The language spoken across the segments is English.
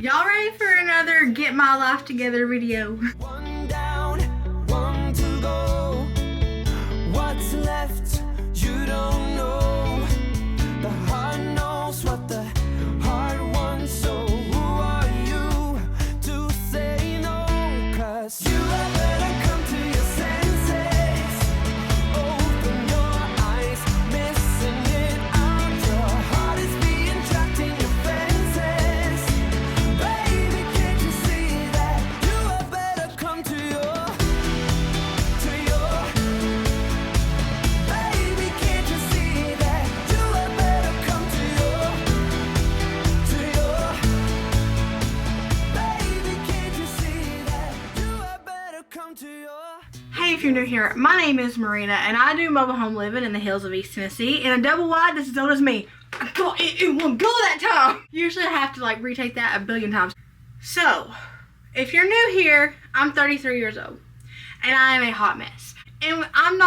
Y'all ready for another Get My Life Together video? One down, one to go. What's left, you don't know. The heart knows what the heart wants. So who are you to say no? 'Cause you had better come to your senses. Open your eyes, missing it out. Your heart is being trapped in your fences. Baby, can't you see that? You had better come to your baby, can't you see that? You had better come to your baby, can't you see that? You had better come to your. Hey, if you're new here, my name is Merina, and I do mobile home living in the hills of East Tennessee. In a double wide, this is as me. I got it in one go that time. Usually I have to retake that a billion times. So, if you're new here, I'm 33 years old, and I am a hot mess. And I'm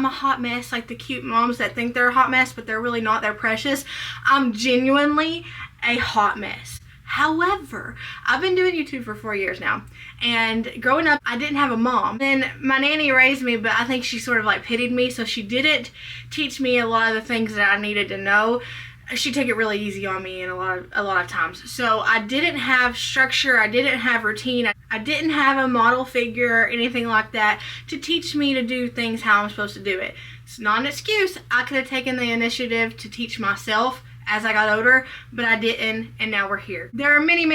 a hot mess like the cute moms that think they're a hot mess, but they're really not. They're precious. I'm genuinely a hot mess. However, I've been doing YouTube for 4 years now, and growing up, I didn't have a mom. And my nanny raised me, but I think she sort of pitied me, so she didn't teach me a lot of the things that I needed to know. She took it really easy on me in a lot of times. So I didn't have structure, I didn't have routine, I didn't have a model figure or anything like that to teach me to do things how I'm supposed to do it. It's not an excuse. I could have taken the initiative to teach myself as I got older, but I didn't, and now we're here. There are many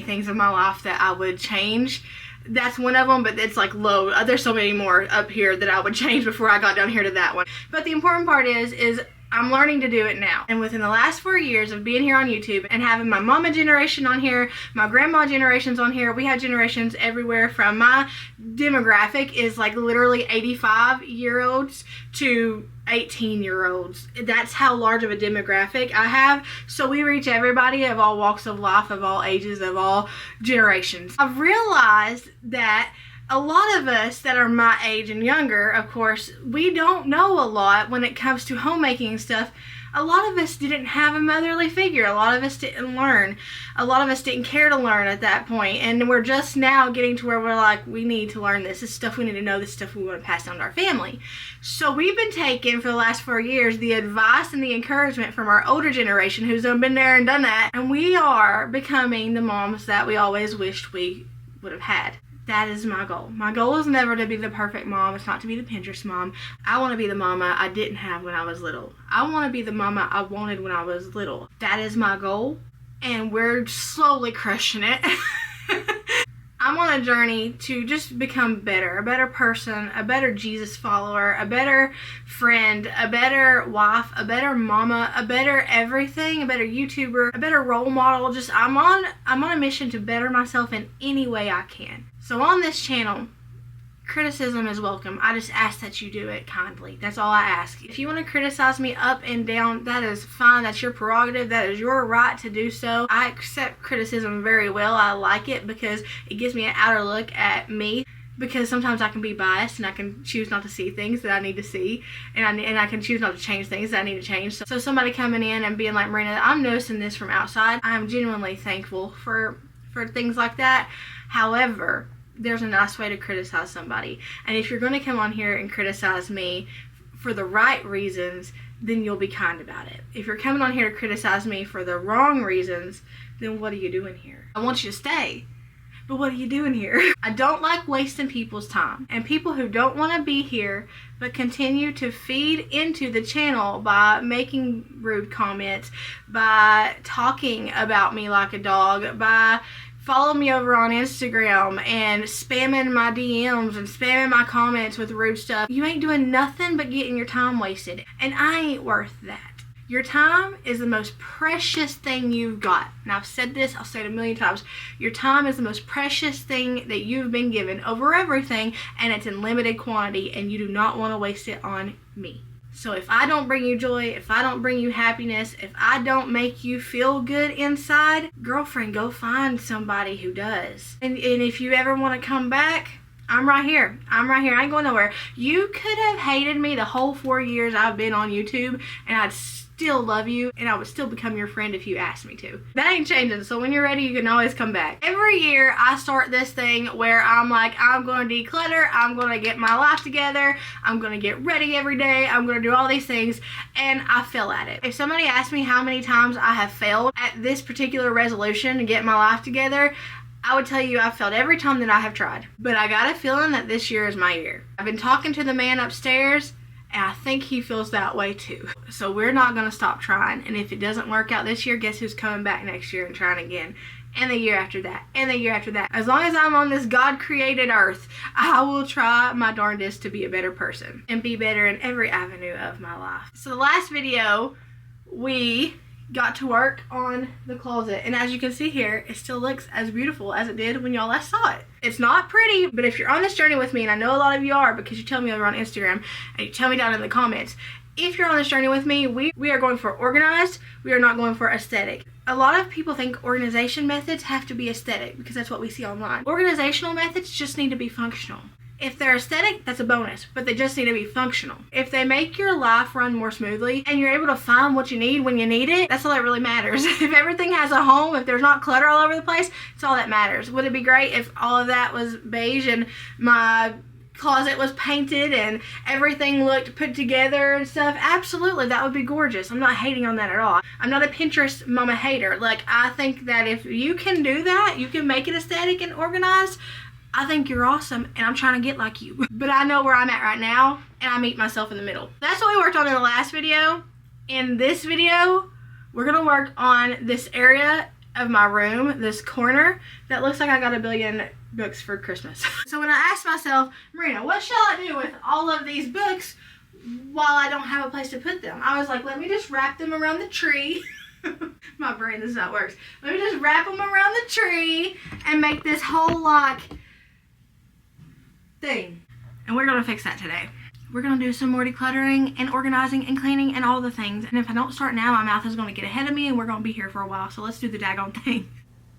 things in my life that I would change. That's one of them, but it's low. There's so many more up here that I would change before I got down here to that one. But the important part is I'm learning to do it now. And within the last 4 years of being here on YouTube and having my mama generation on here, my grandma generations on here, we have generations everywhere from my demographic is literally 85-year-olds to 18-year-olds. That's how large of a demographic I have. So we reach everybody of all walks of life, of all ages, of all generations. I've realized that a lot of us that are my age and younger, of course, we don't know a lot when it comes to homemaking and stuff. A lot of us didn't have a motherly figure. A lot of us didn't learn. A lot of us didn't care to learn at that point. And we're just now getting to where we're we need to learn this. This is stuff we need to know. This stuff we want to pass down to our family. So we've been taking, for the last 4 years, the advice and the encouragement from our older generation who's been there and done that. And we are becoming the moms that we always wished we would have had. That is my goal. My goal is never to be the perfect mom. It's not to be the Pinterest mom. I want to be the mama I didn't have when I was little. I want to be the mama I wanted when I was little. That is my goal, and we're slowly crushing it. I'm on a journey to just become better, a better person, a better Jesus follower, a better friend, a better wife, a better mama, a better everything, a better YouTuber, a better role model. Just I'm on a mission to better myself in any way I can. So on this channel, criticism is welcome. I just ask that you do it kindly. That's all I ask. If you want to criticize me up and down, that is fine. That's your prerogative. That is your right to do so. I accept criticism very well. I like it because it gives me an outer look at me. Because sometimes I can be biased and I can choose not to see things that I need to see, and I can choose not to change things that I need to change. So somebody coming in and being like, Marina, I'm noticing this from outside. I am genuinely thankful for things like that. However, there's a nice way to criticize somebody. And if you're going to come on here and criticize me for the right reasons, then you'll be kind about it. If you're coming on here to criticize me for the wrong reasons, then what are you doing here? I want you to stay, but what are you doing here? I don't like wasting people's time. And people who don't want to be here but continue to feed into the channel by making rude comments, by talking about me like a dog, by follow me over on Instagram and spamming my DMs and spamming my comments with rude stuff. You ain't doing nothing but getting your time wasted. And I ain't worth that. Your time is the most precious thing you've got. And I've said this, I'll say it a million times. Your time is the most precious thing that you've been given over everything, and it's in limited quantity, and you do not want to waste it on me. So if I don't bring you joy, if I don't bring you happiness, if I don't make you feel good inside, girlfriend, go find somebody who does. And if you ever want to come back, I'm right here. I'm right here. I ain't going nowhere. You could have hated me the whole 4 years I've been on YouTube, and I'd still love you and I would still become your friend if you asked me to. That ain't changing, so when you're ready, you can always come back. Every year, I start this thing where I'm like, I'm going to declutter, I'm going to get my life together, I'm going to get ready every day, I'm going to do all these things, and I fail at it. If somebody asked me how many times I have failed at this particular resolution to get my life together, I would tell you I've failed every time that I have tried. But I got a feeling that this year is my year. I've been talking to the man upstairs, and I think he feels that way too. So we're not going to stop trying. And if it doesn't work out this year, guess who's coming back next year and trying again? And the year after that, and the year after that. As long as I'm on this God-created earth, I will try my darndest to be a better person and be better in every avenue of my life. So the last video, we got to work on the closet, and as you can see here, it still looks as beautiful as it did when y'all last saw it. It's not pretty, but if you're on this journey with me, and I know a lot of you are because you tell me over on Instagram and you tell me down in the comments, if you're on this journey with me, we are going for organized, we are not going for aesthetic. A lot of people think organization methods have to be aesthetic because that's what we see online. Organizational methods just need to be functional. If they're aesthetic, that's a bonus, but they just need to be functional. If they make your life run more smoothly and you're able to find what you need when you need it, that's all that really matters. If everything has a home, if there's not clutter all over the place, it's all that matters. Would it be great if all of that was beige and my closet was painted and everything looked put together and stuff? Absolutely, that would be gorgeous. I'm not hating on that at all. I'm not a Pinterest mama hater. Like, I think that if you can do that, you can make it aesthetic and organized, I think you're awesome, and I'm trying to get like you. But I know where I'm at right now, and I meet myself in the middle. That's what we worked on in the last video. In this video, we're gonna work on this area of my room, this corner, that looks like I got a billion books for Christmas. So when I asked myself, Marina, what shall I do with all of these books while I don't have a place to put them? I was like, let me just wrap them around the tree. My brain, this is how it works. Let me just wrap them around the tree and make this whole, like, thing. And we're gonna fix that today. We're gonna do some more decluttering and organizing and cleaning and all the things. And if I don't start now, my mouth is gonna get ahead of me and we're gonna be here for a while. So let's do the daggone thing.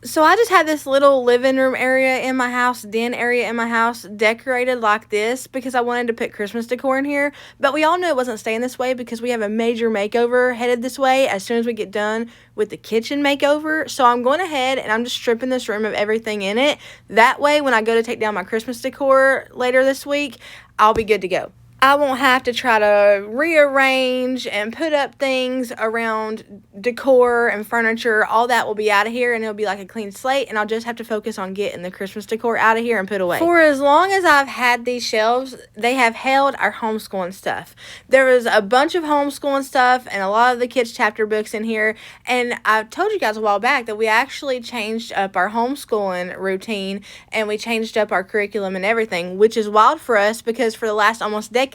So I just had this little living room area in my house, den area in my house, decorated like this because I wanted to put Christmas decor in here. But we all knew it wasn't staying this way because we have a major makeover headed this way as soon as we get done with the kitchen makeover. So I'm going ahead and I'm just stripping this room of everything in it. That way, when I go to take down my Christmas decor later this week, I'll be good to go. I won't have to try to rearrange and put up things around decor and furniture. All that will be out of here and it'll be like a clean slate, and I'll just have to focus on getting the Christmas decor out of here and put away. For as long as I've had these shelves, they have held our homeschooling stuff. There was a bunch of homeschooling stuff and a lot of the kids' chapter books in here, and I told you guys a while back that we actually changed up our homeschooling routine and we changed up our curriculum and everything, which is wild for us because for the last almost decade,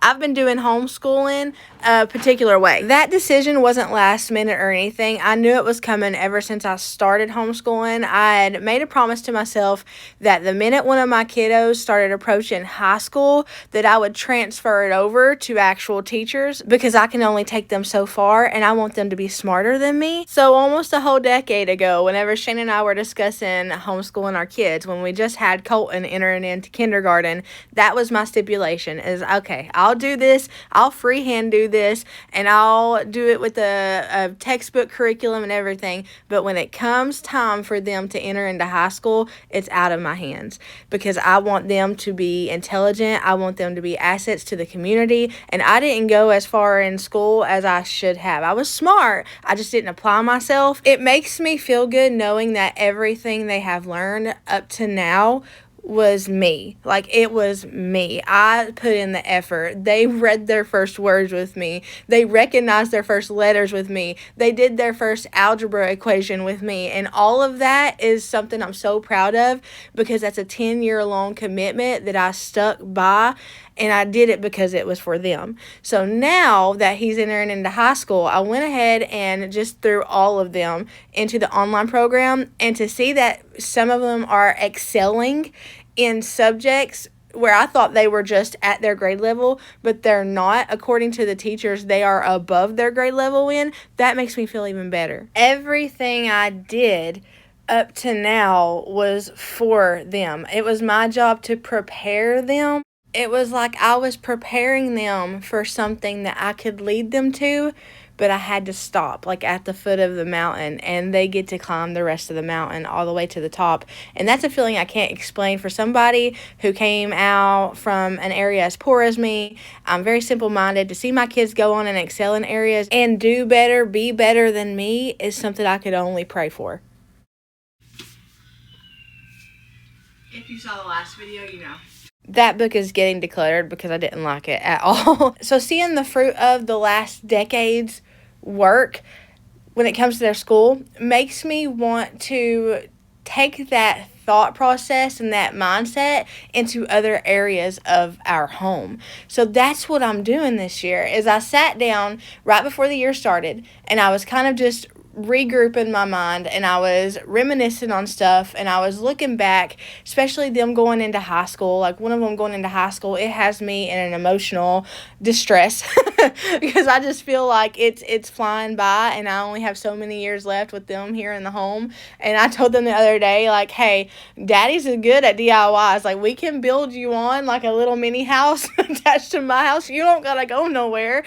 I've been doing homeschooling a particular way. That decision wasn't last minute or anything. I knew it was coming ever since I started homeschooling. I had made a promise to myself that the minute one of my kiddos started approaching high school, that I would transfer it over to actual teachers because I can only take them so far and I want them to be smarter than me. So almost a whole decade ago, whenever Shane and I were discussing homeschooling our kids, when we just had Colton entering into kindergarten, that was my stipulation is, okay, I'll do this, I'll freehand do this, and I'll do it with a textbook curriculum and everything, but when it comes time for them to enter into high school, it's out of my hands because I want them to be intelligent, I want them to be assets to the community, and I didn't go as far in school as I should have. I was smart, I just didn't apply myself. It makes me feel good knowing that everything they have learned up to now was me. Like, it was me. I put in the effort. They read their first words with me. They recognized their first letters with me. They did their first algebra equation with me. And all of that is something I'm so proud of because that's a 10-year-long commitment that I stuck by. And I did it because it was for them. So now that he's entering into high school, I went ahead and just threw all of them into the online program. And to see that some of them are excelling in subjects where I thought they were just at their grade level, but they're not. According to the teachers, they are above their grade level in. That makes me feel even better. Everything I did up to now was for them. It was my job to prepare them. It was like I was preparing them for something that I could lead them to but I had to stop like at the foot of the mountain, and they get to climb the rest of the mountain all the way to the top. And that's a feeling I can't explain. For somebody who came out from an area as poor as me, I'm very simple-minded. To see my kids go on and excel in areas and do better, be better than me, is something I could only pray for. If you saw the last video, you know. That book is getting decluttered because I didn't like it at all. So seeing the fruit of the last decade's work when it comes to their school makes me want to take that thought process and that mindset into other areas of our home. So that's what I'm doing this year. Is I sat down right before the year started, and I was kind of just regrouping my mind, and I was reminiscing on stuff, and I was looking back, especially them going into high school. Like one of them going into high school, it has me in an emotional distress because I just feel like it's flying by, and I only have so many years left with them here in the home. And I told them the other day, like, hey, Daddy's good at DIYs. Like, we can build you on like a little mini house attached to my house. You don't gotta go nowhere.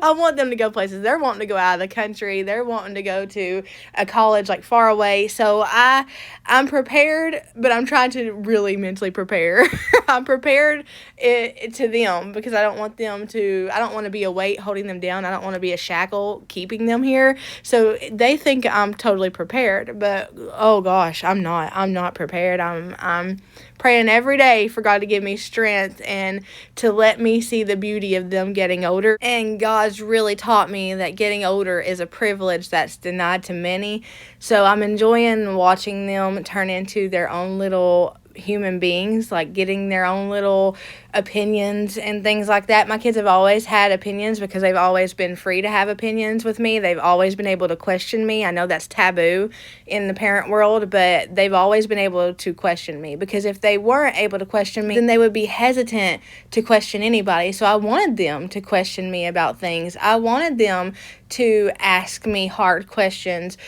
I want them to go places. They're wanting to go out of the country. They're wanting to go to a college like far away. So I'm prepared, but I'm trying to really mentally prepare. I'm prepared to them because I don't want to be a weight holding them down. I don't want to be a shackle keeping them here. So they think I'm totally prepared, but oh gosh, I'm not prepared. I'm praying every day for God to give me strength and to let me see the beauty of them getting older. And God's really taught me that getting older is a privilege that's denied to many. So I'm enjoying watching them turn into their own little human beings, like getting their own little opinions and things like that. My kids have always had opinions because they've always been free to have opinions with me. They've always been able to question me. I know that's taboo in the parent world, but they've always been able to question me, because if they weren't able to question me, then they would be hesitant to question anybody. So I wanted them to question me about things. I wanted them to ask me hard questions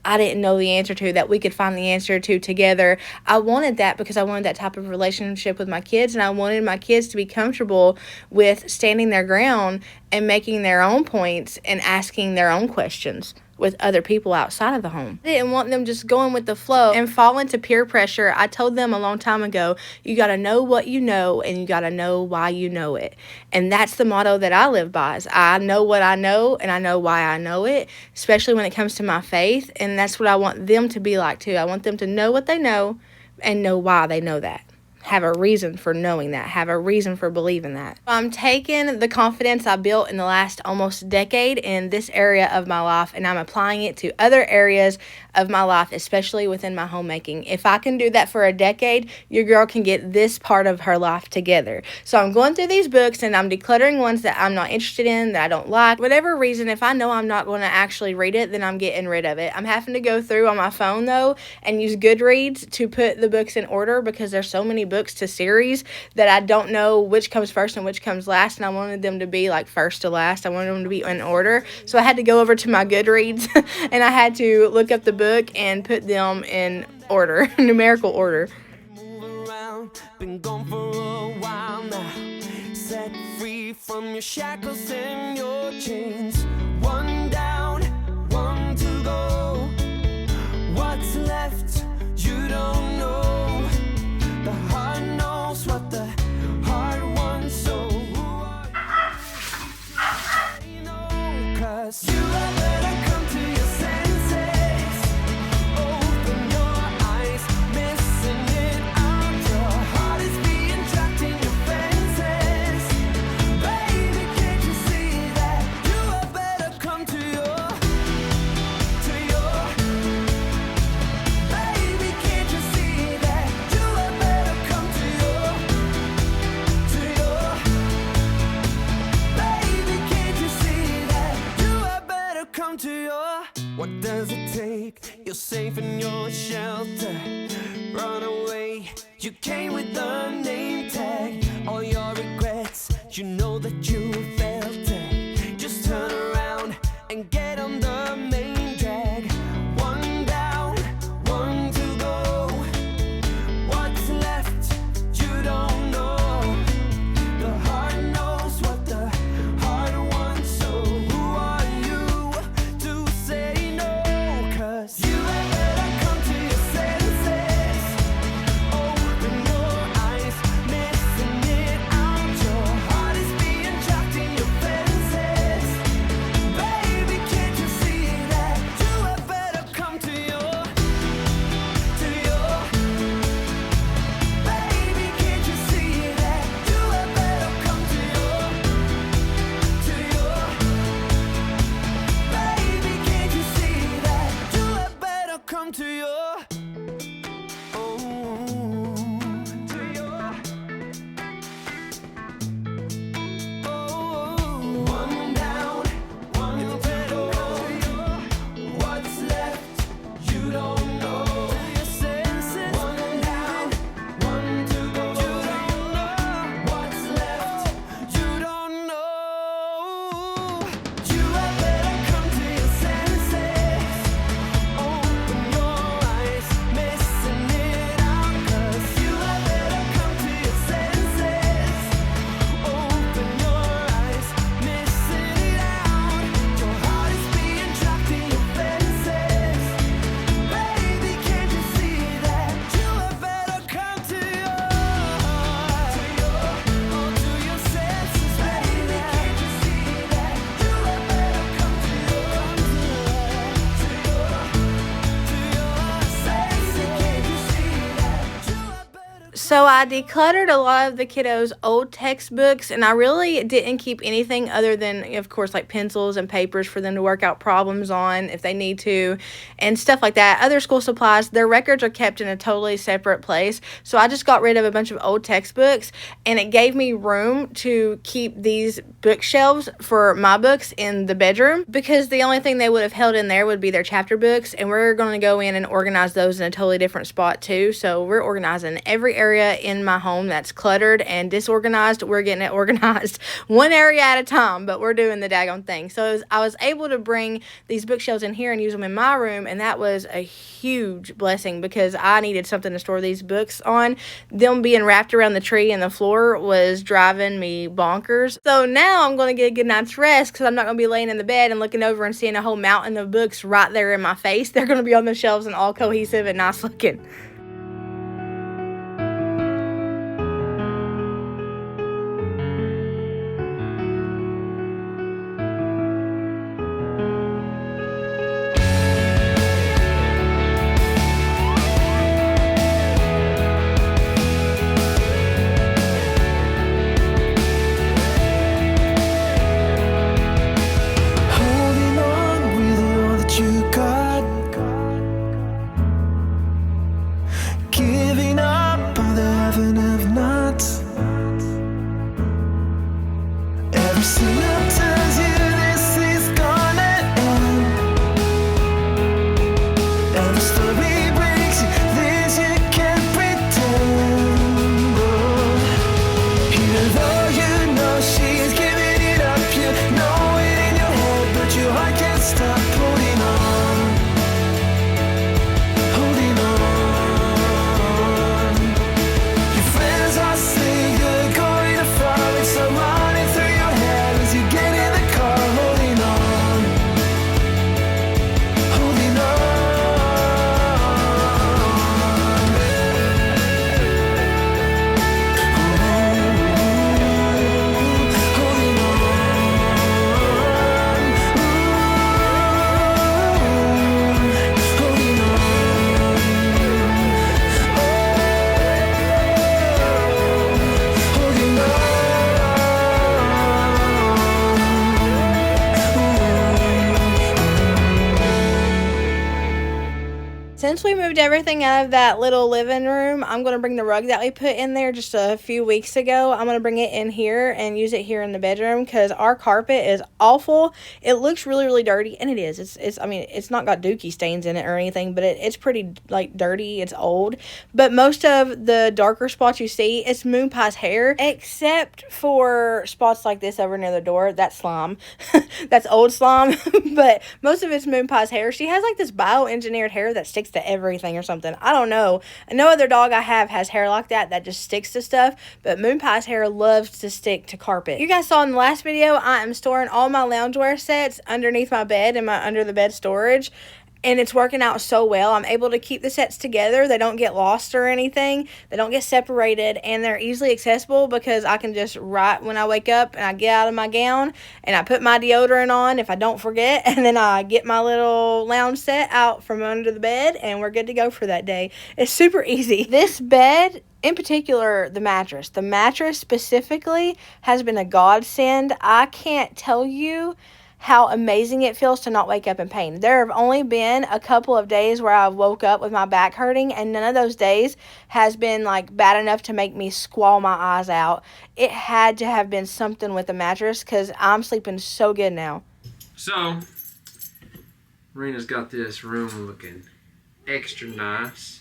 I didn't know the answer to, that we could find the answer to together. I wanted that because I wanted that type of relationship with my kids, and I wanted my kids to be comfortable with standing their ground and making their own points and asking their own questions with other people outside of the home. I didn't want them just going with the flow and fall into peer pressure. I told them a long time ago, you got to know what you know, and you got to know why you know it. And that's the motto that I live by, is I know what I know, and I know why I know it, especially when it comes to my faith. And that's what I want them to be like too. I want them to know what they know and know why they know that. Have a reason for knowing that, have a reason for believing that. I'm taking the confidence I built in the last almost decade in this area of my life, and I'm applying it to other areas of my life, especially within my homemaking. If I can do that for a decade, your girl can get this part of her life together. So I'm going through these books, and I'm decluttering ones that I'm not interested in, that I don't like. Whatever reason, if I know I'm not going to actually read it, then I'm getting rid of it. I'm having to go through on my phone, though, and use Goodreads to put the books in order, because there's so many books to series that I don't know which comes first and which comes last, and I wanted them to be like first to last. I wanted them to be in order. So I had to go over to my Goodreads and I had to look up the book and put them in order, numerical order. Move around, been gone for a while now. Set free from your shackles and your chains. One down, one to go. What's left, you don't know. The heart knows what the heart wants, so you know, 'cause you had better come to your senses. Open your eyes, missing it out. Your heart is being trapped in your fences. Baby, can't you see that? You had better come to your baby, can't you see that? You had better come to your baby, can't you see that? You had better come to your. What does it take? You're safe in your shelter. Run away. You came with the name tag. All your regrets, you know that you felt it. Just turn around and get on the main drag. One down, one to go. What's left, you don't know. The heart knows what the heart wants, so who come to your one down, one to go. What's left? You don't know. Your senses. One down, one to go. You don't know what's left. You don't know. You had better come to your senses. Open your eyes, missing it out. 'Cause you had better come to your senses. Open your eyes, missing it out. Your heart is being trapped in your fences. Baby, can't you see that? You had better come to your senses. Baby, can't you see that? You had better come to your senses. Can't you see that? You had better. So I decluttered a lot of the kiddos' old textbooks, and I really didn't keep anything other than, of course, like pencils and papers for them to work out problems on if they need to, and stuff like that. Other school supplies, their records are kept in a totally separate place. So I just got rid of a bunch of old textbooks, and it gave me room to keep these bookshelves for my books in the bedroom, because the only thing they would have held in there would be their chapter books, and we're going to go in and organize those in a totally different spot too. So we're organizing every area in my home that's cluttered and disorganized. We're getting it organized one area at a time, but we're doing the daggone thing. So I was able to bring these bookshelves in here and use them in my room, and that was a huge blessing because I needed something to store these books on. Them being wrapped around the tree and the floor was driving me bonkers. So now I'm going to get a good night's rest because I'm not going to be laying in the bed and looking over and seeing a whole mountain of books right there in my face. They're going to be on the shelves and all cohesive and nice looking. Holding on with all that you got, giving up on the heaven of nots. Every single tells you this is gonna end. Every story breaks you, this you can't pretend. Even though you know she's giving it up, you know it in your head, but your heart can't stop holding on. Holding on. Your friends are saying you're going to fall. It's so running through your head as you get in the car. Holding on. Holding on. Holding Since we moved everything out of that little living room, I'm going to bring the rug that we put in there just a few weeks ago. I'm going to bring it in here and use it here in the bedroom because our carpet is awful. It looks really, really dirty, and it is. I mean, it's not got dookie stains in it or anything, but it's pretty, like, dirty. It's old. But most of the darker spots you see, it's Moon Pie's hair, except for spots like this over near the door. That's slime. That's old slime. But most of it's Moon Pie's hair. She has, like, this bioengineered hair that sticks to everything or something. I don't know. No other dog I have has hair like that just sticks to stuff, but Moon Pie's hair loves to stick to carpet. You guys saw in the last video, I am storing all my loungewear sets underneath my bed in my under the bed storage. And it's working out so well. I'm able to keep the sets together. They don't get lost or anything. They don't get separated. And they're easily accessible because I can just, right when I wake up and I get out of my gown and I put my deodorant on if I don't forget. And then I get my little lounge set out from under the bed and we're good to go for that day. It's super easy. This bed, in particular, the mattress specifically has been a godsend. I can't tell you how amazing it feels to not wake up in pain. There have only been a couple of days where I've woke up with my back hurting, and none of those days has been like bad enough to make me squall my eyes out. It had to have been something with the mattress, because I'm sleeping so good now. So, Marina's got this room looking extra nice.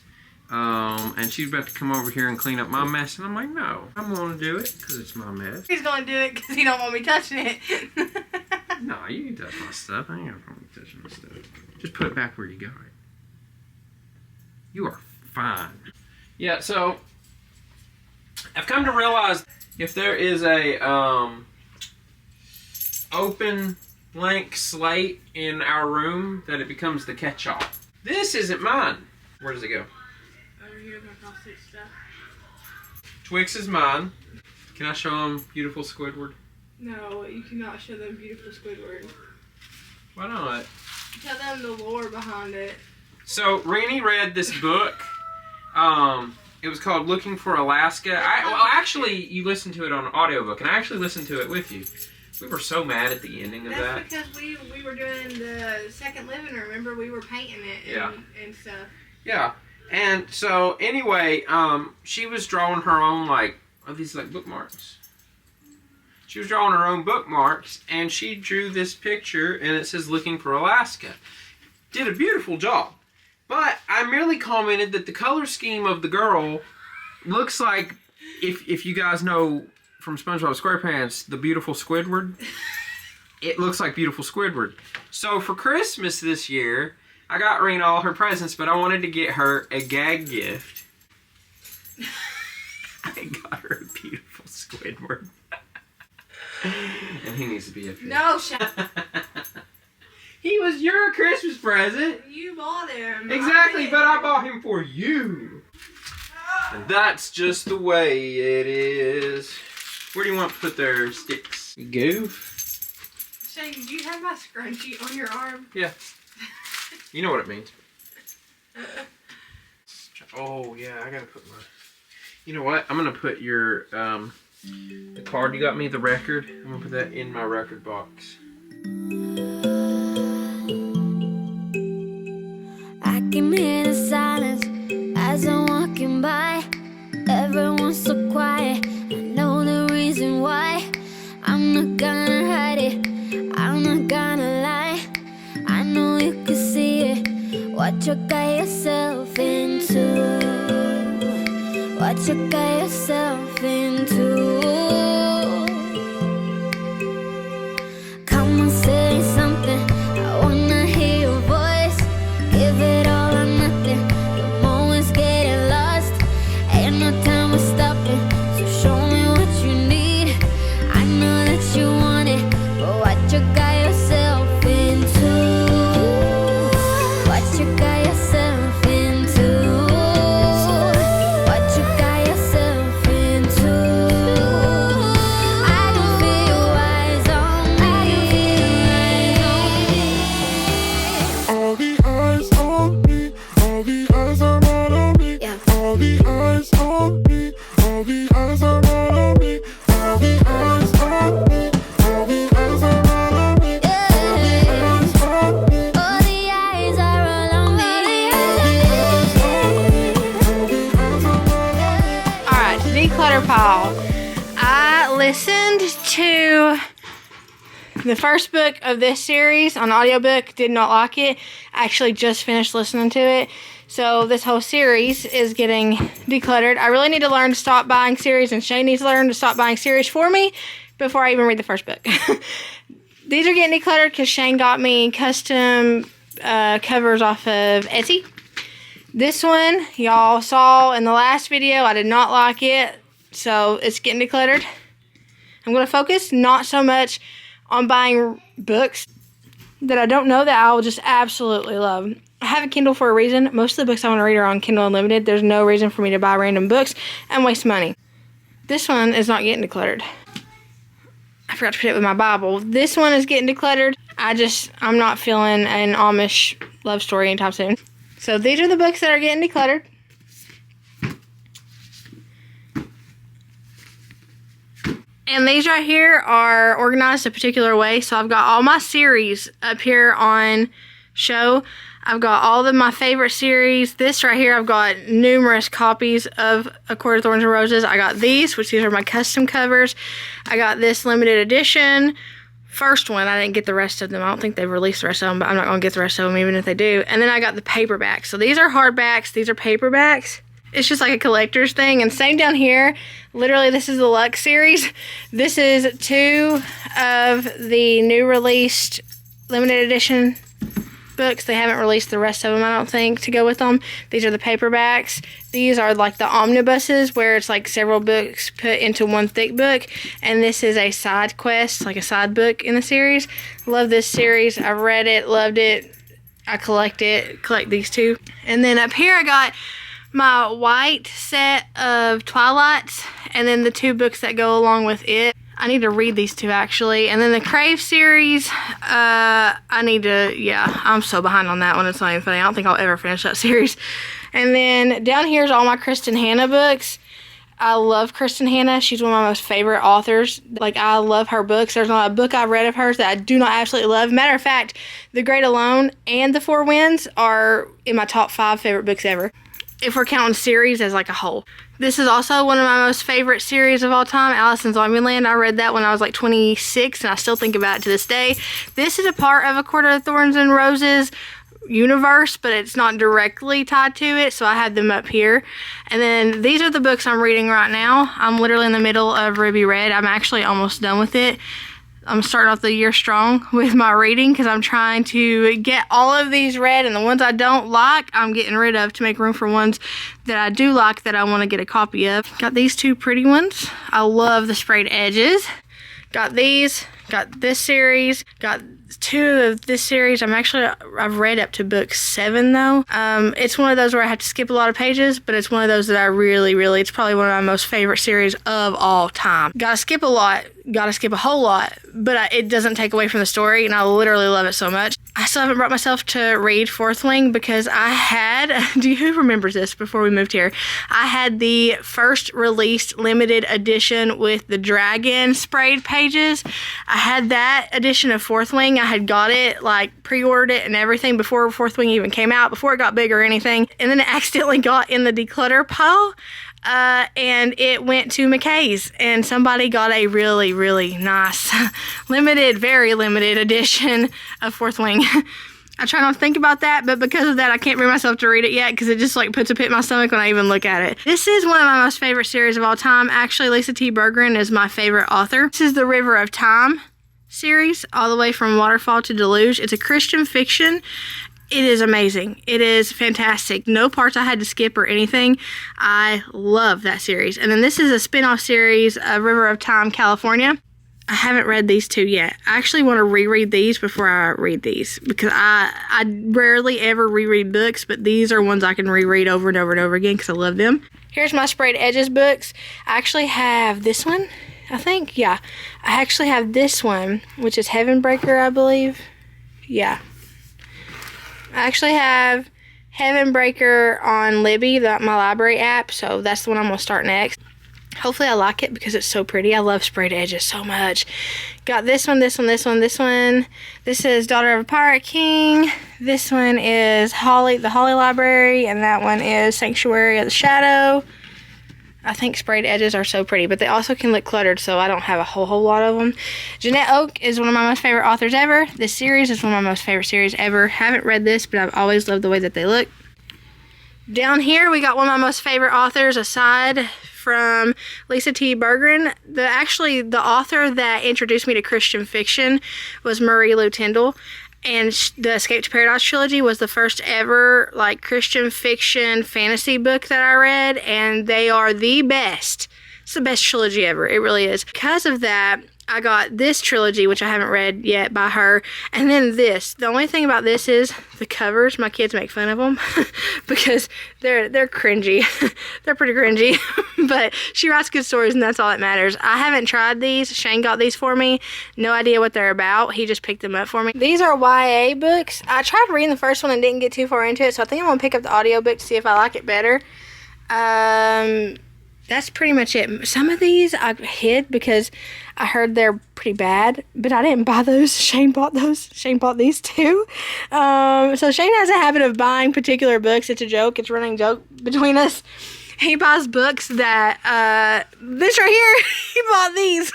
And she's about to come over here and clean up my mess, and I'm like, no, I'm gonna do it because it's my mess. He's gonna do it because he don't want me touching it. No, you can touch my stuff. I ain't got a problem touching my stuff. Just put it back where you got it. You are fine. Yeah, so I've come to realize if there is a open blank slate in our room, that it becomes the catch-all. This isn't mine. Where does it go? Twix is mine. Can I show them beautiful Squidward? No, you cannot show them beautiful Squidward. Why not? Tell them the lore behind it. So, Rennie read this book. It was called Looking for Alaska. Well, actually, you listened to it on an audiobook, and I actually listened to it with you. We were so mad at the ending of that. That's because we were doing the second living room. Remember, we were painting it and stuff. Yeah. And so, anyway, she was drawing her own, like, are these like bookmarks? She was drawing her own bookmarks, and she drew this picture, and it says Looking for Alaska. Did a beautiful job. But I merely commented that the color scheme of the girl looks like, if you guys know from SpongeBob SquarePants, the beautiful Squidward, it looks like beautiful Squidward. So for Christmas this year, I got Rena all her presents, but I wanted to get her a gag gift. I got her a beautiful Squidward. And he needs to be up here. No, shut He was your Christmas present. You bought him. Exactly, but I bought him for you. And that's just the way it is. Where do you want to put their sticks? You goof. Shane, do you have my scrunchie on your arm? Yeah. You know what it means. Oh, yeah, I gotta put my... You know what? I'm gonna put your, the card you got me, the record. I'm gonna put that in my record box. I can hear the silence as I'm walking by. Everyone's so quiet. I know the reason why. I'm not gonna hide it. I'm not gonna lie. I know you can see it. What you got yourself into. What you got yourself into. Come on, say something. I wanna hear your voice. Give it all or nothing. The moment's getting lost. Ain't no time we're stopping. So show me what you need. I know that you want it, but what you got yourself into. What you got yourself into. What you got yourself into. I can feel your eyes on me. All the eyes on me, all the eyes are all on me. Yeah. All the eyes on me, all the eyes are all on me. All the eyes on me, all the eyes are all on me. All the eyes on me, All the eyes are all on me. Alright, declutter pile. I listened to the first book of this series on audiobook, did not like it. I actually just finished listening to it. So this whole series is getting decluttered. I really need to learn to stop buying series, and Shane needs to learn to stop buying series for me before I even read the first book. These are getting decluttered because Shane got me custom covers off of Etsy. This one, y'all saw in the last video, I did not like it, so it's getting decluttered. I'm going to focus not so much on buying books that I don't know that I will just absolutely love. I have a Kindle for a reason. Most of the books I want to read are on Kindle Unlimited. There's no reason for me to buy random books and waste money. This one is not getting decluttered. I forgot to put it with my Bible. This one is getting decluttered. I'm not feeling an Amish love story anytime soon. So these are the books that are getting decluttered. And these right here are organized a particular way. So I've got all my series up here on show. I've got all of my favorite series. This right here, I've got numerous copies of A Court of Thorns and Roses. I got these, which these are my custom covers. I got this limited edition. First one, I didn't get the rest of them. I don't think they've released the rest of them, but I'm not going to get the rest of them even if they do. And then I got the paperbacks. So these are hardbacks. These are paperbacks. It's just like a collector's thing. And same down here. Literally, this is the Lux series. This is 2 of the new released limited edition books. They haven't released the rest of them, I don't think, to go with them. These are the paperbacks. These are like the omnibuses where it's like several books put into one thick book. And this is a side quest, like a side book in the series. Love this series. I've read it, loved it. I collect these 2. And then up here I got my white set of Twilights and then the 2 books that go along with it. I need to read these 2 actually. And then the Crave series, I'm so behind on that one. It's not even funny. I don't think I'll ever finish that series. And then down here's all my Kristen Hanna books. I love Kristen Hanna. She's one of my most favorite authors. Like, I love her books. There's not a book I've read of hers that I do not absolutely love. Matter of fact, The Great Alone and The Four Winds are in my top 5 favorite books ever, if we're counting series as like a whole. This is also one of my most favorite series of all time, Alice in Zombieland. I read that when I was like 26, and I still think about it to this day. This is a part of A Court of Thorns and Roses universe, but it's not directly tied to it, so I had them up here. And then these are the books I'm reading right now. I'm literally in the middle of Ruby Red. I'm actually almost done with it. I'm starting off the year strong with my reading because I'm trying to get all of these read, and the ones I don't like, I'm getting rid of to make room for ones that I do like that I want to get a copy of. Got these 2 pretty ones. I love the sprayed edges. Got these. Got this series. Got 2 of this series. I've read up to book 7 though. It's one of those where I have to skip a lot of pages, but it's one of those that I really, it's probably one of my most favorite series of all time. Gotta skip a lot. Gotta skip a whole lot, but it doesn't take away from the story, and I literally love it so much. I still haven't brought myself to read Fourth Wing because who remembers this before we moved here? I had the first released limited edition with the dragon sprayed pages. I had that edition of Fourth Wing. I had got it, like pre-ordered it and everything before Fourth Wing even came out, before it got big or anything. And then it accidentally got in the declutter pile. And it went to McKay's, and somebody got a really nice very limited edition of Fourth Wing. I try not to think about that, but because of that, I can't bring myself to read it yet because it just like puts a pit in my stomach when I even look at it. This is one of my most favorite series of all time. Actually, Lisa T. Berggren is my favorite author. This is the River of Time series, all the way from Waterfall to Deluge. It's a Christian fiction. It is amazing. It is fantastic. No parts I had to skip or anything. I love that series. And then this is a spin-off series of River of Time, California. I haven't read these 2 yet. I actually want to reread these before I read these because I rarely ever reread books, but these are ones I can reread over and over and over again because I love them. Here's my sprayed edges books. I actually have this one, I think. Yeah. I actually have this one, which is Heavenbreaker, I believe. Yeah. I actually have Heavenbreaker on Libby, my library app, so that's the one I'm going to start next. Hopefully I like it because it's so pretty. I love sprayed edges so much. Got this one. This is Daughter of a Pirate King. This one is the Holly Library, and that one is Sanctuary of the Shadow. I think sprayed edges are so pretty, but they also can look cluttered, so I don't have a whole lot of them. Jeanette Oak is one of my most favorite authors ever. This series is one of my most favorite series ever. Haven't read this, but I've always loved the way that they look. Down here, we got one of my most favorite authors, aside from Lisa T. Berggren. The author that introduced me to Christian fiction was Marie Lou Tyndall. And the Escape to Paradise trilogy was the first ever like Christian fiction fantasy book that I read, and they are the best. It's the best trilogy ever. It really is. Because of that, I got this trilogy, which I haven't read yet by her, and then this. The only thing about this is the covers. My kids make fun of them because they're cringy. They're pretty cringy, but she writes good stories, and that's all that matters. I haven't tried these. Shane got these for me. No idea what they're about. He just picked them up for me. These are YA books. I tried reading the first one and didn't get too far into it, so I think I'm going to pick up the audiobook to see if I like it better. that's pretty much it. Some of these I hid because I heard they're pretty bad, but I didn't buy those. Shane bought those. Shane bought these too. So Shane has a habit of buying particular books. It's a joke. It's a running joke between us. He buys books that, this right here, he bought these.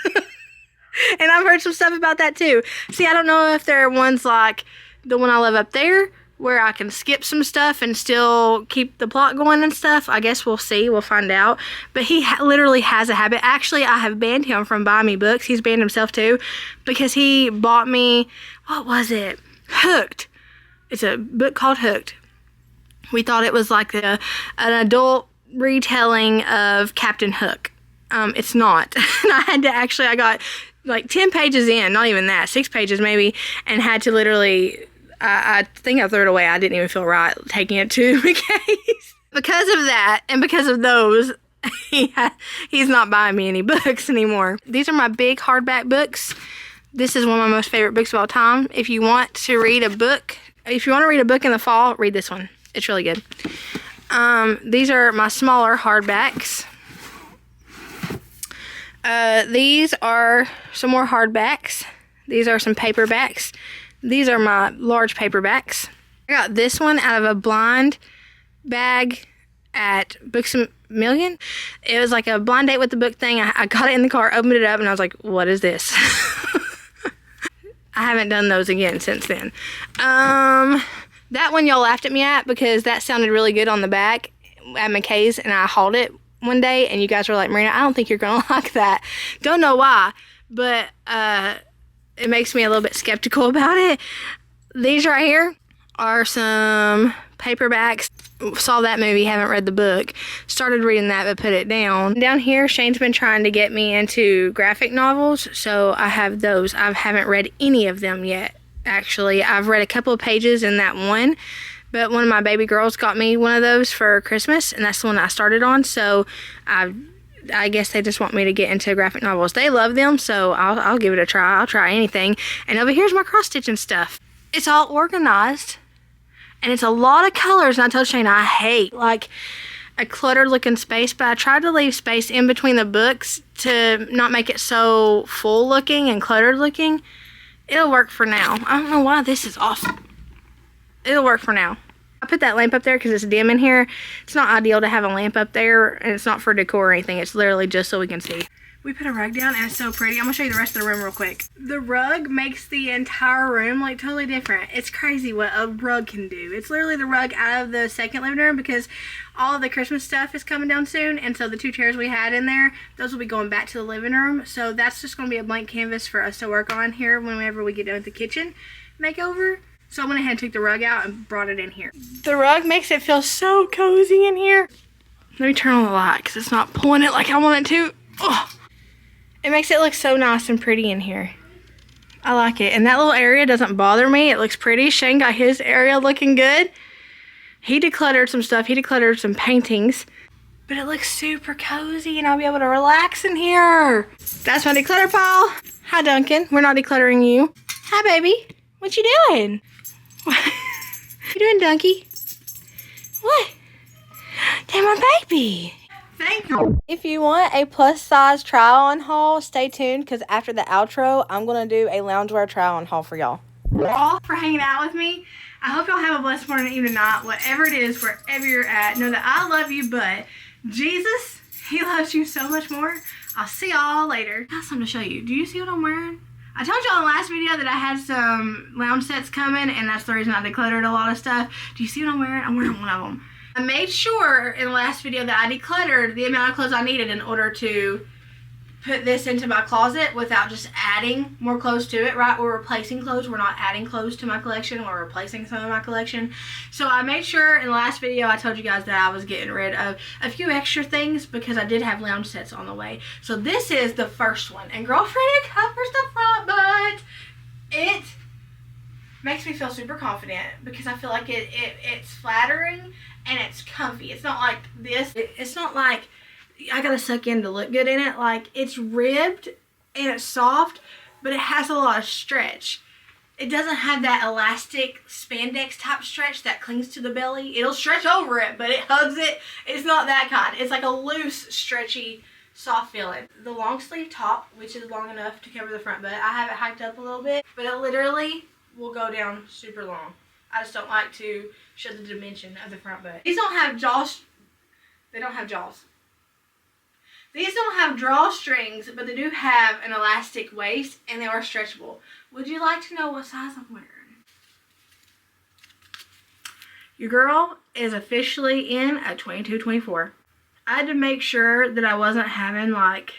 And I've heard some stuff about that too. See, I don't know if there are ones like the one I love up there, where I can skip some stuff and still keep the plot going and stuff. I guess we'll see. We'll find out. But he literally has a habit. Actually, I have banned him from buying me books. He's banned himself too, because he bought me, what was it? Hooked. It's a book called Hooked. We thought it was like an adult retelling of Captain Hook. It's not. And I got like 10 pages in, not even that, 6 pages maybe, and had to literally, I think I threw it away. I didn't even feel right taking it to McKay's. Because of that, and because of those, he's not buying me any books anymore. These are my big hardback books. This is one of my most favorite books of all time. If you want to read a book, in the fall, read this one. It's really good. These are my smaller hardbacks. These are some more hardbacks. These are some paperbacks. These are my large paperbacks. I got this one out of a blind bag at Books A Million. It was like a blind date with the book thing. I got it in the car, opened it up, and I was like, what is this? I haven't done those again since then. That one y'all laughed at me at because that sounded really good on the back at McKay's, and I hauled it one day, and you guys were like, Merina, I don't think you're gonna like that. Don't know why, but it makes me a little bit skeptical about it. These right here are some paperbacks. Saw that movie, haven't read the book. Started reading that, but put it down. Down here, Shane's been trying to get me into graphic novels, so I have those. I haven't read any of them yet, actually. I've read a couple of pages in that one, but one of my baby girls got me one of those for Christmas, and that's the one I started on, so I guess they just want me to get into graphic novels. They love them, so I'll give it a try. I'll try anything. And over here's my cross-stitching stuff. It's all organized, and it's a lot of colors, and I told Shane I hate, like, a cluttered looking space, but I tried to leave space in between the books to not make it so full looking and cluttered looking. It'll work for now. I don't know why this is awesome. It'll work for now. I put that lamp up there because it's dim in here. It's not ideal to have a lamp up there, and it's not for decor or anything. It's literally just so we can see. We put a rug down, and it's so pretty. I'm going to show you the rest of the room real quick. The rug makes the entire room, like, totally different. It's crazy what a rug can do. It's literally the rug out of the second living room because all of the Christmas stuff is coming down soon, and so the 2 chairs we had in there, those will be going back to the living room. So that's just going to be a blank canvas for us to work on here whenever we get done with the kitchen makeover. So I went ahead and took the rug out and brought it in here. The rug makes it feel so cozy in here. Let me turn on the light because it's not pulling it like I want it to. Oh. It makes it look so nice and pretty in here. I like it. And that little area doesn't bother me. It looks pretty. Shane got his area looking good. He decluttered some stuff. He decluttered some paintings. But it looks super cozy and I'll be able to relax in here. That's my declutter pile. Hi, Duncan. We're not decluttering you. Hi, baby. What you doing? What you doing, Dunky? What? Damn, my baby. Thank you. If you want a plus size try on haul, stay tuned because after the outro, I'm going to do a loungewear try on haul for y'all. All for hanging out with me. I hope y'all have a blessed morning, evening, night, whatever it is, wherever you're at. Know that I love you, but Jesus, he loves you so much more. I'll see y'all later. I have something to show you. Do you see what I'm wearing? I told y'all in the last video that I had some lounge sets coming, and that's the reason I decluttered a lot of stuff. Do you see what I'm wearing? I'm wearing one of them. I made sure in the last video that I decluttered the amount of clothes I needed in order to put this into my closet without just adding more clothes to it, right? We're replacing clothes. We're not adding clothes to my collection. We're replacing some of my collection. So I made sure in the last video I told you guys that I was getting rid of a few extra things because I did have lounge sets on the way. So this is the first one. And girlfriend, it covers the front, but it makes me feel super confident because I feel like it's flattering and it's comfy. It's not like this. It's not like I gotta suck in to look good in it. Like, it's ribbed and it's soft, but it has a lot of stretch. It doesn't have that elastic spandex type stretch that clings to the belly. It'll stretch over it, but it hugs it. It's not that kind. It's like a loose, stretchy, soft feeling. The long sleeve top, which is long enough to cover the front butt, I have it hiked up a little bit, but it literally will go down super long. I just don't like to show the dimension of the front butt. These don't have jaws. They don't have jaws. These don't have drawstrings, but they do have an elastic waist, and they are stretchable. Would you like to know what size I'm wearing? Your girl is officially in a 22-24. I had to make sure that I wasn't having like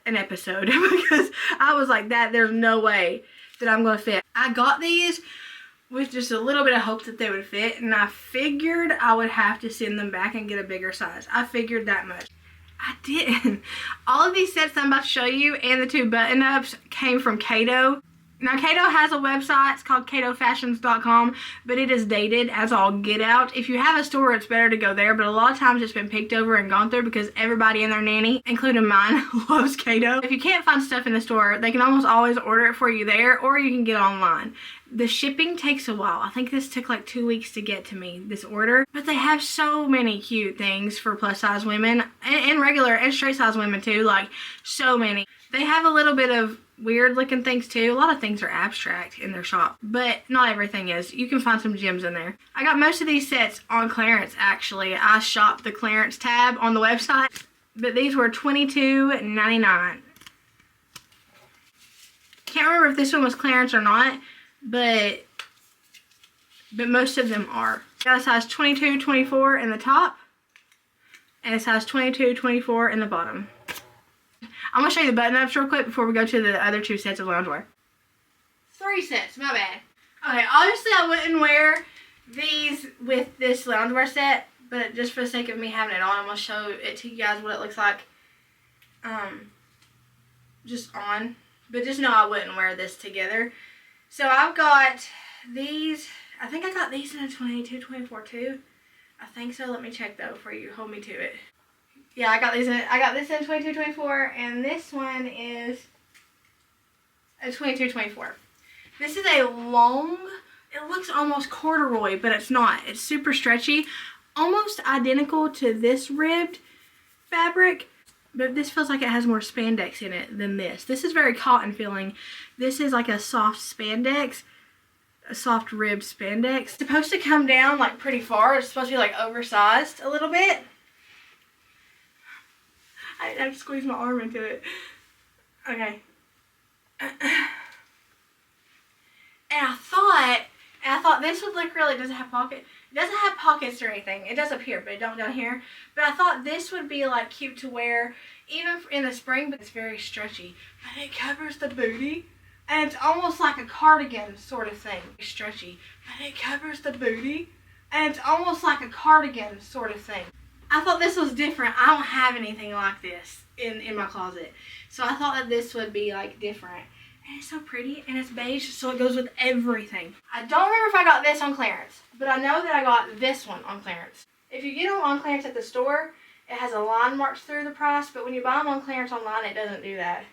an episode because I was like that. There's no way that I'm going to fit. I got these with just a little bit of hope that they would fit, and I figured I would have to send them back and get a bigger size. I figured that much. I didn't. All of these sets I'm about to show you and the 2 button-ups came from Cato. Now, Cato has a website. It's called catofashions.com, but it is dated as all get out. If you have a store, it's better to go there, but a lot of times it's been picked over and gone through because everybody and their nanny, including mine, loves Cato. If you can't find stuff in the store, they can almost always order it for you there, or you can get online. The shipping takes a while. I think this took like 2 weeks to get to me, this order. But they have so many cute things for plus size women and regular and straight size women too. Like, so many. They have a little bit of weird looking things too. A lot of things are abstract in their shop, but not everything is. You can find some gems in there. I got most of these sets on clearance actually. I shopped the clearance tab on the website, but these were $22.99. Can't remember if this one was clearance or not, but most of them are. Got a size 22-24 in the top and a size 22-24 in the bottom. I'm going to show you the button-ups real quick before we go to the other 2 sets of loungewear. 3 sets, my bad. Okay, obviously I wouldn't wear these with this loungewear set, but just for the sake of me having it on, I'm going to show it to you guys what it looks like just on. But just know I wouldn't wear this together. So I've got these. I think I got these in a 22-24 too. I think so. Let me check though before you hold me to it. Yeah, I got this in 22-24, and this one is a 22-24. This is a long, it looks almost corduroy, but it's not. It's super stretchy, almost identical to this ribbed fabric, but this feels like it has more spandex in it than this. This is very cotton feeling. This is like a soft spandex, a soft ribbed spandex. It's supposed to come down like pretty far. It's supposed to be like oversized a little bit. I have to squeeze my arm into it. Okay. And I thought this would look really, does it have pockets? It doesn't have pockets or anything. It does up here, but it don't down here. But I thought this would be like cute to wear even in the spring, but it's very stretchy. But it covers the booty, and it's almost like a cardigan sort of thing. It's stretchy, but it covers the booty, and it's almost like a cardigan sort of thing. I thought this was different. I don't have anything like this in my closet. So I thought that this would be like different. And it's so pretty, and it's beige, so it goes with everything. I don't remember if I got this on clearance, but I know that I got this one on clearance. If you get them on clearance at the store, it has a line marked through the price, but when you buy them on clearance online, it doesn't do that.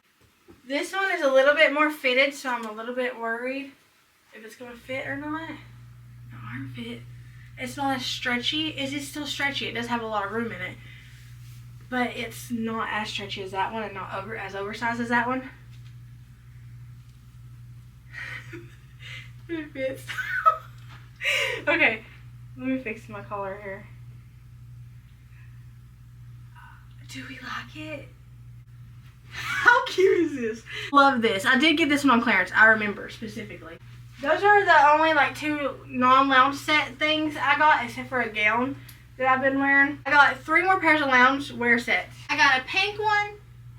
This one is a little bit more fitted, so I'm a little bit worried if it's going to fit or not. No, arm fit. It's not as stretchy. It is still stretchy. It does have a lot of room in it. But it's not as stretchy as that one and not as oversized as that one. It fits. Okay, let me fix my collar here. Do we like it? How cute is this? Love this. I did get this one on clearance. I remember specifically. Those are the only like 2 non-lounge set things I got, except for a gown that I've been wearing. I got 3 more pairs of lounge wear sets. I got a pink one,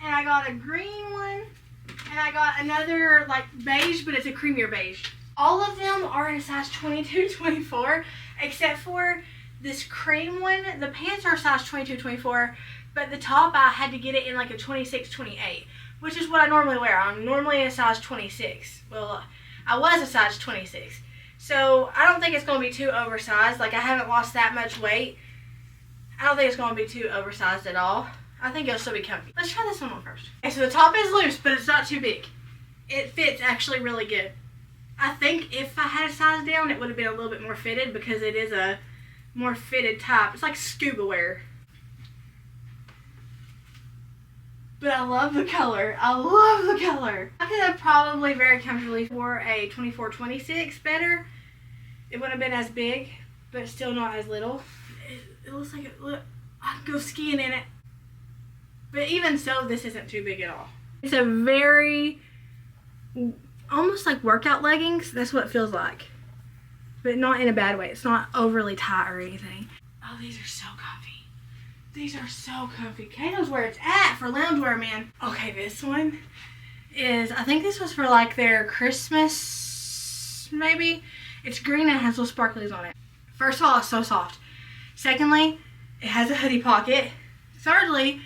and I got a green one, and I got another like beige, but it's a creamier beige. All of them are in a size 22-24, except for this cream one. The pants are size 22-24, but the top I had to get it in like a 26-28, which is what I normally wear. I'm normally a size 26. Well, I was a size 26. So I don't think it's going to be too oversized. Like, I haven't lost that much weight. I don't think it's going to be too oversized at all. I think it'll still be comfy. Let's try this one on first. Okay, so the top is loose, but it's not too big. It fits actually really good. I think if I had a size down, it would have been a little bit more fitted because it is a more fitted top. It's like scuba wear. But I love the color. I love the color. I could have probably very comfortably wore a 24-26 better. It wouldn't have been as big, but still not as little. It looks like I can go skiing in it. But even so, this isn't too big at all. It's a very, almost like workout leggings. That's what it feels like. But not in a bad way. It's not overly tight or anything. Oh, these are so comfy. These are so comfy. Kay knows where it's at for loungewear, man. Okay, this one is, I think this was for like their Christmas, maybe. It's green and has little sparklies on it. First of all, it's so soft. Secondly, it has a hoodie pocket. Thirdly,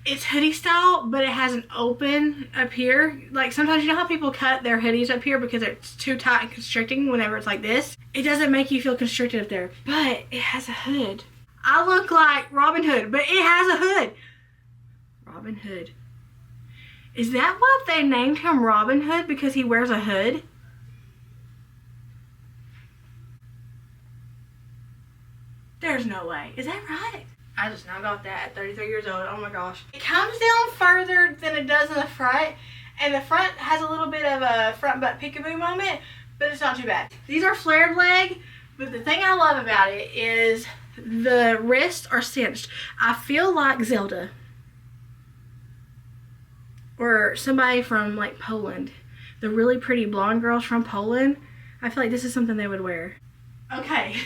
it's hoodie style, but it has an open up here. Like sometimes you know how people cut their hoodies up here because it's too tight and constricting whenever it's like this? It doesn't make you feel constricted up there, but it has a hood. I look like Robin Hood, but it has a hood. Robin Hood. Is that what they named him, Robin Hood, because he wears a hood? There's no way. Is that right? I just now got that at 33 years old. Oh my gosh. It comes down further than it does in the front. And the front has a little bit of a front butt peekaboo moment, but it's not too bad. These are flared leg, but the thing I love about it is the wrists are cinched. I feel like Zelda. Or somebody from like Poland. The really pretty blonde girls from Poland. I feel like this is something they would wear. Okay.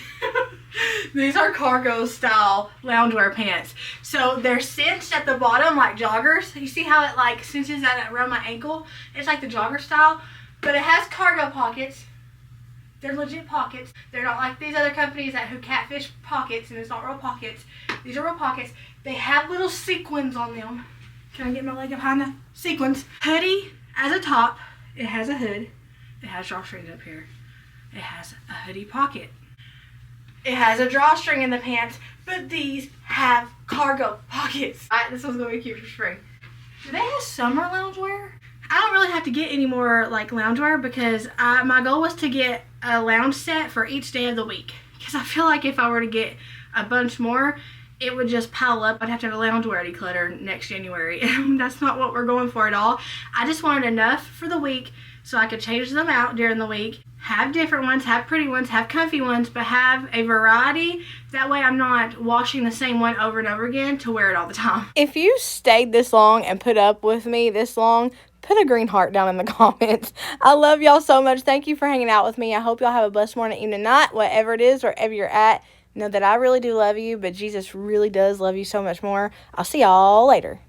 These are cargo style loungewear pants. So they're cinched at the bottom like joggers. You see how it like cinches that around my ankle? It's like the jogger style. But it has cargo pockets. They're legit pockets. They're not like these other companies who catfish pockets and it's not real pockets. These are real pockets. They have little sequins on them. Can I get my leg up behind the sequins? Hoodie as a top. It has a hood. It has drawstrings up here. It has a hoodie pocket. It has a drawstring in the pants, but these have cargo pockets. Alright, this one's gonna be cute for spring. Do they have summer loungewear? I don't really have to get any more like loungewear because my goal was to get a lounge set for each day of the week. Because I feel like if I were to get a bunch more, it would just pile up. I'd have to have a loungewear declutter next January. And that's not what we're going for at all. I just wanted enough for the week so I could change them out during the week. Have different ones, have pretty ones, have comfy ones, but have a variety. That way I'm not washing the same one over and over again to wear it all the time. If you stayed this long and put up with me this long, put a green heart down in the comments. I love y'all so much. Thank you for hanging out with me. I hope y'all have a blessed morning, evening, night, whatever it is, wherever you're at. Know that I really do love you, but Jesus really does love you so much more. I'll see y'all later.